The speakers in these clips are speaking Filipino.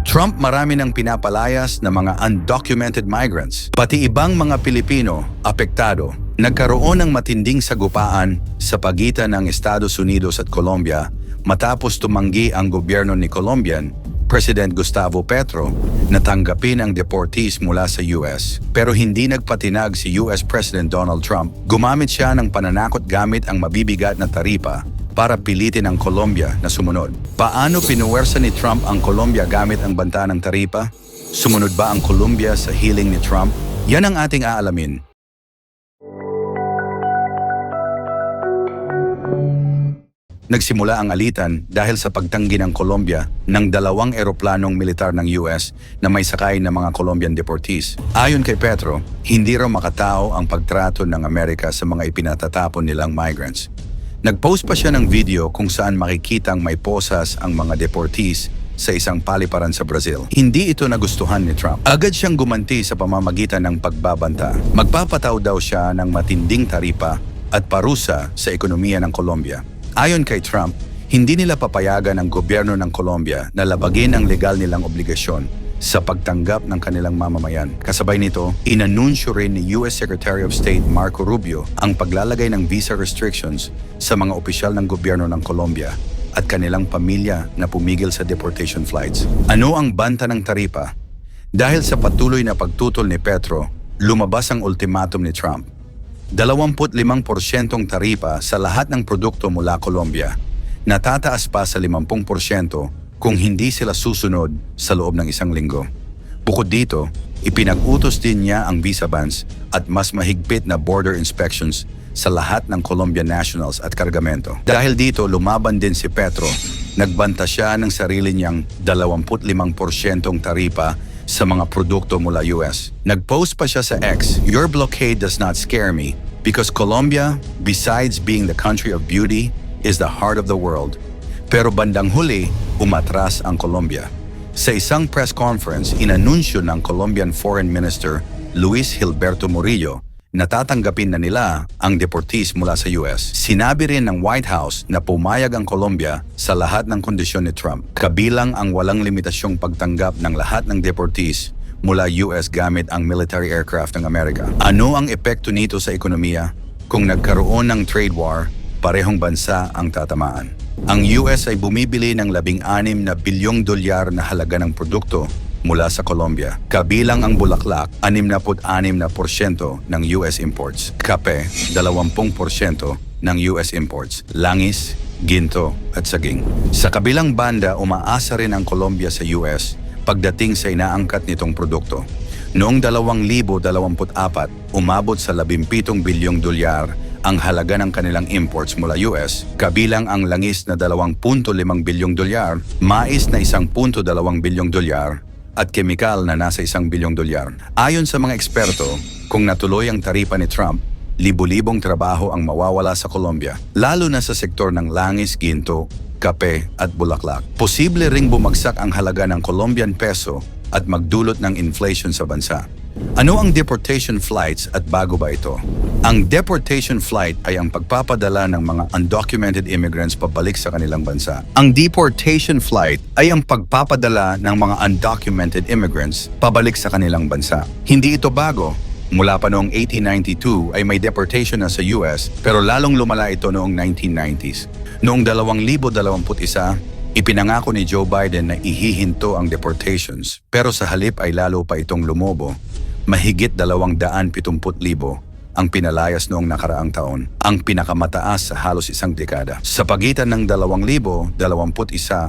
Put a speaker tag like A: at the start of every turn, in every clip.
A: Trump marami ng pinapalayas na mga undocumented migrants. Pati ibang mga Pilipino apektado. Nagkaroon ng matinding sagupaan sa pagitan ng Estados Unidos at Colombia matapos tumanggi ang gobyerno ni Colombian President Gustavo Petro na tanggapin ang deportees mula sa US. Pero hindi nagpatinag si US President Donald Trump. Gumamit siya ng pananakot gamit ang mabibigat na taripa para pilitin ang Colombia na sumunod. Paano pinuwersa ni Trump ang Colombia gamit ang banta ng taripa? Sumunod ba ang Colombia sa hiling ni Trump? Yan ang ating aalamin. Nagsimula ang alitan dahil sa pagtanggi ng Colombia ng 2 eroplanong militar ng US na may sakay ng mga Colombian deportees. Ayon kay Petro, hindi raw makatao ang pagtrato ng Amerika sa mga ipinatatapon nilang migrants. Nag-post pa siya ng video kung saan makikitang may posas ang mga deportees sa isang paliparan sa Brazil. Hindi ito nagustuhan ni Trump. Agad siyang gumanti sa pamamagitan ng pagbabanta. Magpapataw daw siya ng matinding taripa at parusa sa ekonomiya ng Colombia. Ayon kay Trump, hindi nila papayagan ang gobyerno ng Colombia na labagin ang legal nilang obligasyon sa pagtanggap ng kanilang mamamayan. Kasabay nito, inanunsyo rin ni US Secretary of State Marco Rubio ang paglalagay ng visa restrictions sa mga opisyal ng gobyerno ng Colombia at kanilang pamilya na pumigil sa deportation flights. Ano ang banta ng taripa? Dahil sa patuloy na pagtutol ni Petro, lumabas ang ultimatum ni Trump. 25% taripa sa lahat ng produkto mula Colombia, natataas pa sa 50% kung hindi sila susunod sa loob ng 1 linggo. Bukod dito, ipinag-utos din niya ang visa bans at mas mahigpit na border inspections sa lahat ng Colombian nationals at kargamento. Dahil dito, lumaban din si Petro. Nagbanta siya ng sarili niyang 25% taripa sa mga produkto mula US. Nag-post pa siya sa X, "Your blockade does not scare me because Colombia, besides being the country of beauty, is the heart of the world." Pero bandang huli, umatras ang Colombia. Sa isang press conference, inanunsyo ng Colombian Foreign Minister Luis Gilberto Murillo na tatanggapin na nila ang deportees mula sa US. Sinabi rin ng White House na pumayag ang Colombia sa lahat ng kondisyon ni Trump, kabilang ang walang limitasyong pagtanggap ng lahat ng deportees mula US gamit ang military aircraft ng Amerika. Ano ang epekto nito sa ekonomiya? Kung nagkaroon ng trade war, parehong bansa ang tatamaan. Ang US ay bumibili ng $16 bilyong na halaga ng produkto mula sa Colombia. Kabilang ang bulaklak, 66% ng US imports. Kape, 20% ng US imports. Langis, ginto at saging. Sa kabilang banda, umaasa rin ang Colombia sa US pagdating sa inaangkat nitong produkto. Noong 2024, umabot sa $17 bilyong ang halaga ng kanilang imports mula US, kabilang ang langis na $2.5 bilyong, mais na $1.2 bilyong, at kemikal na nasa $1 bilyong. Ayon sa mga eksperto, kung natuloy ang taripa ni Trump, libo-libong trabaho ang mawawala sa Colombia, lalo na sa sektor ng langis, ginto, kape at bulaklak. Posible ring bumagsak ang halaga ng Colombian peso at magdulot ng inflation sa bansa. Ano ang deportation flights at bago ba ito? Ang deportation flight ay ang pagpapadala ng mga undocumented immigrants pabalik sa kanilang bansa. Ang deportation flight ay ang pagpapadala ng mga undocumented immigrants pabalik sa kanilang bansa. Hindi ito bago. Mula pa noong 1892 ay may deportation na sa US, pero lalong lumala ito noong 1990s. Noong 2021, ipinangako ni Joe Biden na ihihinto ang deportations, pero sa halip ay lalo pa itong lumobo. Mahigit 270,000 ang pinalayas noong nakaraang taon, ang pinakamataas sa halos isang dekada. Sa pagitan ng 2021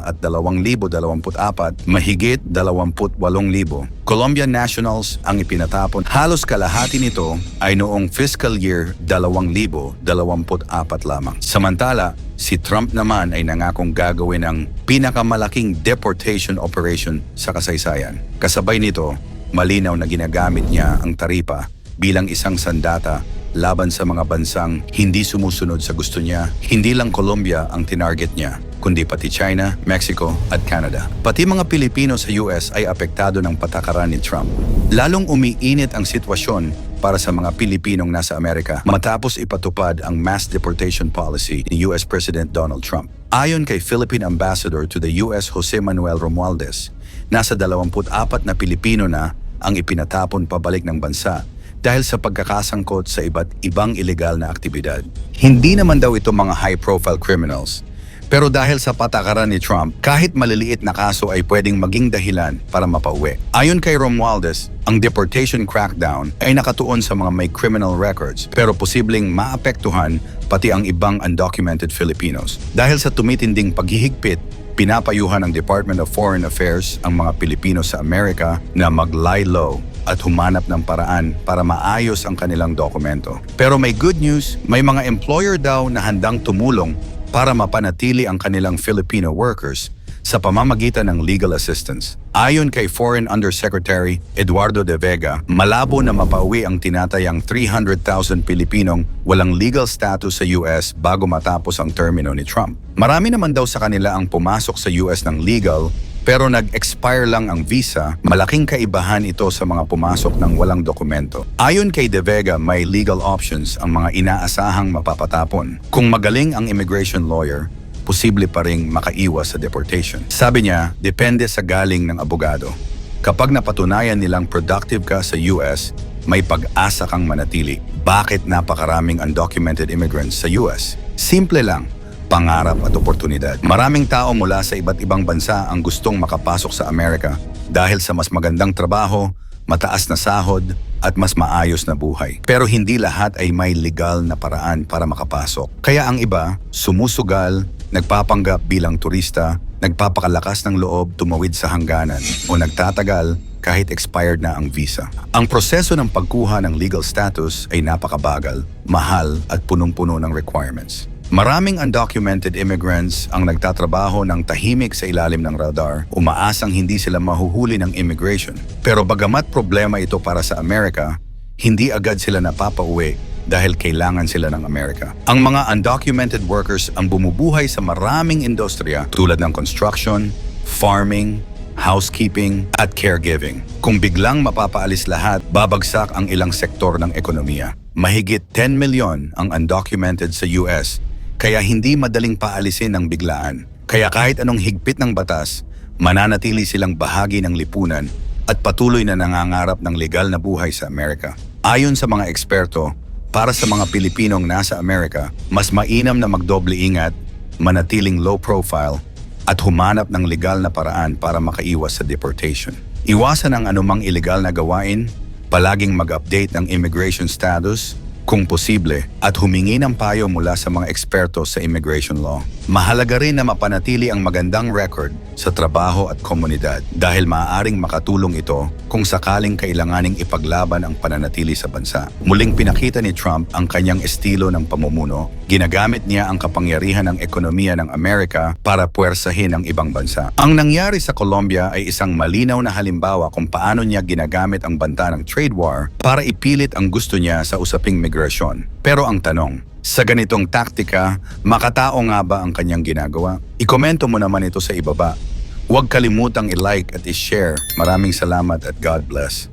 A: at 2024, mahigit 28,000 Colombian nationals ang ipinatapon. Halos kalahati nito ay noong fiscal year 2024 lamang. Samantala, si Trump naman ay nangakong gagawin ang pinakamalaking deportation operation sa kasaysayan. Kasabay nito, malinaw na ginagamit niya ang taripa bilang isang sandata laban sa mga bansang hindi sumusunod sa gusto niya. Hindi lang Colombia ang tinarget niya, kundi pati China, Mexico at Canada. Pati mga Pilipino sa US ay apektado ng patakaran ni Trump. Lalong umiinit ang sitwasyon para sa mga Pilipinong nasa Amerika matapos ipatupad ang mass deportation policy ni US President Donald Trump. Ayon kay Philippine Ambassador to the US Jose Manuel Romualdez, nasa 24 na Pilipino na ang ipinatapon pabalik ng bansa dahil sa pagkakasangkot sa iba't ibang ilegal na aktibidad. Hindi naman daw ito mga high-profile criminals. Pero dahil sa patakaran ni Trump, kahit maliliit na kaso ay pwedeng maging dahilan para mapauwi. Ayon kay Romualdez, ang deportation crackdown ay nakatuon sa mga may criminal records pero posibleng maapektuhan pati ang ibang undocumented Filipinos. Dahil sa tumitinding paghihigpit, pinapayuhan ng Department of Foreign Affairs ang mga Pilipino sa Amerika na mag-lie low at humanap ng paraan para maayos ang kanilang dokumento. Pero may good news, may mga employer daw na handang tumulong para mapanatili ang kanilang Filipino workers sa pamamagitan ng legal assistance. Ayon kay Foreign Undersecretary Eduardo De Vega, malabo na mapauwi ang tinatayang 300,000 Pilipinong walang legal status sa US bago matapos ang termino ni Trump. Marami naman daw sa kanila ang pumasok sa US ng legal pero nag-expire lang ang visa. Malaking kaibahan ito sa mga pumasok ng walang dokumento. Ayon kay De Vega, may legal options ang mga inaasahang mapapatapon. Kung magaling ang immigration lawyer, posible pa ring makaiwas sa deportation. Sabi niya, depende sa galing ng abogado. Kapag napatunayan nilang productive ka sa US, may pag-asa kang manatili. Bakit napakaraming undocumented immigrants sa US? Simple lang. Pangarap at oportunidad. Maraming tao mula sa iba't ibang bansa ang gustong makapasok sa Amerika dahil sa mas magandang trabaho, mataas na sahod, at mas maayos na buhay. Pero hindi lahat ay may legal na paraan para makapasok. Kaya ang iba, sumusugal, nagpapanggap bilang turista, nagpapakalakas ng loob tumawid sa hangganan, o nagtatagal kahit expired na ang visa. Ang proseso ng pagkuha ng legal status ay napakabagal, mahal at punong-puno ng requirements. Maraming undocumented immigrants ang nagtatrabaho ng tahimik sa ilalim ng radar, umaasang hindi sila mahuhuli ng immigration. Pero bagamat problema ito para sa Amerika, hindi agad sila napapauwi dahil kailangan sila ng Amerika. Ang mga undocumented workers ang bumubuhay sa maraming industriya tulad ng construction, farming, housekeeping, at caregiving. Kung biglang mapapaalis lahat, babagsak ang ilang sektor ng ekonomiya. Mahigit 10 milyon ang undocumented sa US, kaya hindi madaling paalisin ng biglaan. Kaya kahit anong higpit ng batas, mananatili silang bahagi ng lipunan at patuloy na nangangarap ng legal na buhay sa Amerika. Ayon sa mga eksperto, para sa mga Pilipinong nasa Amerika, mas mainam na magdoble ingat, manatiling low profile, at humanap ng legal na paraan para makaiwas sa deportation. Iwasan ang anumang ilegal na gawain, palaging mag-update ng immigration status, kung posible, at humingi ng payo mula sa mga eksperto sa immigration law. Mahalaga rin na mapanatili ang magandang record sa trabaho at komunidad dahil maaaring makatulong ito kung sakaling kailanganing ipaglaban ang pananatili sa bansa. Muling pinakita ni Trump ang kanyang estilo ng pamumuno. Ginagamit niya ang kapangyarihan ng ekonomiya ng Amerika para puwersahin ang ibang bansa. Ang nangyari sa Colombia ay isang malinaw na halimbawa kung paano niya ginagamit ang banta ng trade war para ipilit ang gusto niya sa usaping migrasyon. Pero ang tanong, sa ganitong taktika, makatao nga ba ang kanyang ginagawa? Ikomento mo naman ito sa ibaba. Huwag kalimutang i-like at i-share. Maraming salamat at God bless.